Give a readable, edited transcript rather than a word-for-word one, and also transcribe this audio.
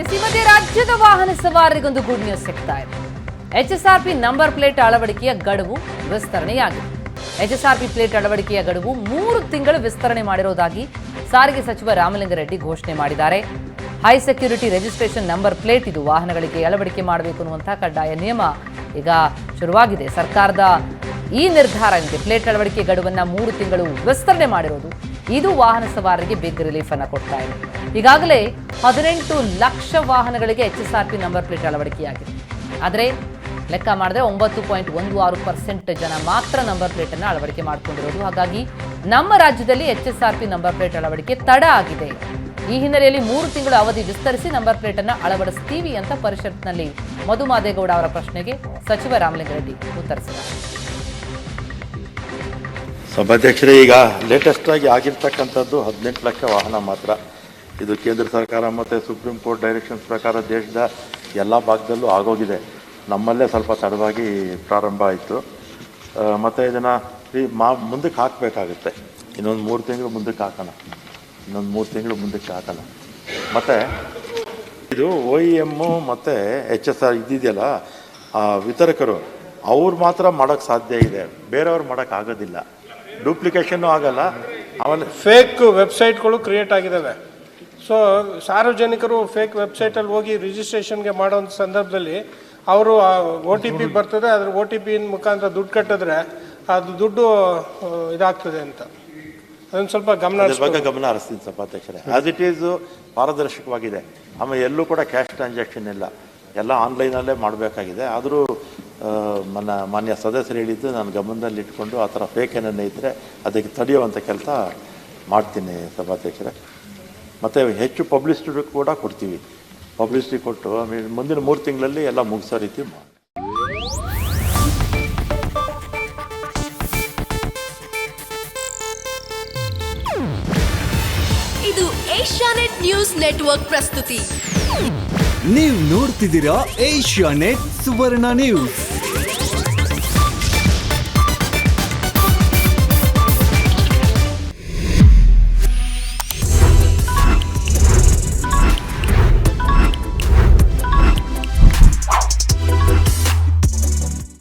ಈ ಮಧ್ಯೆ ರಾಜ್ಯದ ವಾಹನ ಸವಾರರಿಗೊಂದು ಗುಡ್ ನ್ಯೂಸ್ ಸಿಗ್ತಾ ಇದೆ. HSRP ನಂಬರ್ ಪ್ಲೇಟ್ ಅಳವಡಿಕೆಯ ಗಡುವು ವಿಸ್ತರಣೆಯಾಗಿದೆ. HSRP ಪ್ಲೇಟ್ ಅಳವಡಿಕೆಯ ಗಡುವು 3 ತಿಂಗಳು ವಿಸ್ತರಣೆ ಮಾಡಿರುವುದಾಗಿ ಸಾರಿಗೆ ಸಚಿವ ರಾಮಲಿಂಗಾರೆಡ್ಡಿ ಘೋಷಣೆ ಮಾಡಿದ್ದಾರೆ. High security registration number plate ಇದು ವಾಹನಗಳಿಗೆ ಅಳವಡಿಕೆ ಮಾಡಬೇಕು ಅನ್ನುವಂತಹ ಕಡ್ಡಾಯ ನಿಯಮ ಈಗ ಶುರುವಾಗಿದೆ. ಸರ್ಕಾರದ ಈ ನಿರ್ಧಾರಕ್ಕೆ ಪ್ಲೇಟ್ ಅಳವಡಿಕೆ ಗಡುವನ್ನು 3 ತಿಂಗಳು ವಿಸ್ತರಣೆ ಮಾಡಿರೋದು ಇದು ವಾಹನ ಸವಾರರಿಗೆ ಬಿಗ್ ರಿಲೀಫ್ ಅನ್ನು ಕೊಡ್ತಾ ಇದೆ. ಈಗಾಗಲೇ 18 ಲಕ್ಷ ವಾಹನಗಳಿಗೆ HSRP ನಂಬರ್ ಪ್ಲೇಟ್ ಅಳವಡಿಕೆಯಾಗಿದೆ. ಆದರೆ ಲೆಕ್ಕ ಮಾಡಿದ್ರೆ 9.16% ಜನ ಮಾತ್ರ ನಂಬರ್ ಪ್ಲೇಟ್ ಅನ್ನು ಅಳವಡಿಕೆ ಮಾಡಿಕೊಂಡಿರೋದು. ಹಾಗಾಗಿ ನಮ್ಮ ರಾಜ್ಯದಲ್ಲಿ HSRP ನಂಬರ್ ಪ್ಲೇಟ್ ಅಳವಡಿಕೆ ತಡ ಆಗಿದೆ. ಈ ಹಿನ್ನೆಲೆಯಲ್ಲಿ 3 ತಿಂಗಳ ಅವಧಿ ವಿಸ್ತರಿಸಿ ನಂಬರ್ ಪ್ಲೇಟ್ ಅನ್ನು ಅಳವಡಿಸ್ತೀವಿ ಅಂತ ಪರಿಷತ್ನಲ್ಲಿ ಮಧು ಮಾದೇಗೌಡ ಅವರ ಪ್ರಶ್ನೆಗೆ ಸಚಿವ ರಾಮಲಿಂಗಾರೆಡ್ಡಿ ಉತ್ತರಿಸಿದ್ದಾರೆ. ಸಭಾಧ್ಯಕ್ಷರೇ, ಈಗ ಲೇಟೆಸ್ಟ್ ಆಗಿ ಆಗಿರ್ತಕ್ಕಂಥದ್ದು 18 ಲಕ್ಷ ವಾಹನ ಮಾತ್ರ. ಇದು ಕೇಂದ್ರ ಸರ್ಕಾರ ಮತ್ತು ಸುಪ್ರೀಂ ಕೋರ್ಟ್ ಡೈರೆಕ್ಷನ್ಸ್ ಪ್ರಕಾರ ದೇಶದ ಎಲ್ಲ ಭಾಗದಲ್ಲೂ ಆಗೋಗಿದೆ. ನಮ್ಮಲ್ಲೇ ಸ್ವಲ್ಪ ತಡವಾಗಿ ಪ್ರಾರಂಭ ಆಯಿತು. ಮತ್ತು ಇದನ್ನು ಮುಂದಕ್ಕೆ ಹಾಕಬೇಕಾಗುತ್ತೆ. ಇನ್ನೊಂದು 3 ತಿಂಗಳು ಮುಂದಕ್ಕೆ ಹಾಕೋಣ. ಮತ್ತು ಇದು OEM ಮತ್ತು HSR ಇದೆಯಲ್ಲ, ವಿತರಕರು ಅವ್ರು ಮಾತ್ರ ಮಾಡೋಕ್ಕೆ ಸಾಧ್ಯ ಇದೆ, ಬೇರೆಯವ್ರು ಮಾಡೋಕ್ಕಾಗೋದಿಲ್ಲ. ಡೂಪ್ಲಿಕೇಶನ್ನು ಆಗಲ್ಲ. ಆಮೇಲೆ ಫೇಕ್ ವೆಬ್ಸೈಟ್ಗಳು ಕ್ರಿಯೇಟ್ ಆಗಿದ್ದಾವೆ. ಸೊ ಸಾರ್ವಜನಿಕರು ಫೇಕ್ ವೆಬ್ಸೈಟಲ್ಲಿ ಹೋಗಿ ರಿಜಿಸ್ಟ್ರೇಷನ್ಗೆ ಮಾಡೋಂಥ ಸಂದರ್ಭದಲ್ಲಿ ಅವರು OTP ಬರ್ತದೆ, ಅದ್ರ OTP ಮುಖಾಂತರ ದುಡ್ಡು ಕಟ್ಟಿದ್ರೆ ಅದು ದುಡ್ಡು ಇದಾಗ್ತದೆ ಅಂತ ಅದನ್ನು ಸ್ವಲ್ಪ ಗಮನ ಹರಿಸ್ತೀನಿ ಸಭಾಧ್ಯಕ್ಷರೇ. ಆಸ್ ಇಟ್ ಈಸ್ ಪಾರದರ್ಶಕವಾಗಿದೆ. ಆಮೇಲೆ ಎಲ್ಲೂ ಕೂಡ ಕ್ಯಾಶ್ ಟ್ರಾನ್ಸಾಕ್ಷನ್ ಇಲ್ಲ, ಎಲ್ಲ ಆನ್ಲೈನಲ್ಲೇ ಮಾಡಬೇಕಾಗಿದೆ. ಆದರೂ ಮಾನ್ಯ ಸದಸ್ಯರು ಹೇಳಿದ್ದು ನಾನು ಗಮನದಲ್ಲಿ ಇಟ್ಕೊಂಡು ಆ ಥರ ಫೇಕ್ ಏನನ್ನ ಇದ್ದರೆ ಅದಕ್ಕೆ ತಡೆಯುವಂಥ ಕೆಲಸ ಮಾಡ್ತೀನಿ ಸಭಾಧ್ಯಕ್ಷರೇ. ಮತ್ತು ಹೆಚ್ಚು ಪಬ್ಲಿಸಿಟಿ ಕೂಡ ಕೊಡ್ತೀವಿ. ಪಬ್ಲಿಸಿಟಿ ಕೊಟ್ಟು ಆಮೇಲೆ ಮುಂದಿನ 3 ತಿಂಗಳಲ್ಲಿ ಎಲ್ಲ ಮುಗಿಸೋ ರೀತಿ ಮಾಡಿ. ಇದು ಏಷ್ಯಾನೆಟ್ ನ್ಯೂಸ್ ನೆಟ್ವರ್ಕ್ ಪ್ರಸ್ತುತಿ. ನೀವು ನೋಡ್ತಿದ್ದೀರಾ ಏಷ್ಯಾನೆಟ್ ಸುವರ್ಣ ನ್ಯೂಸ್.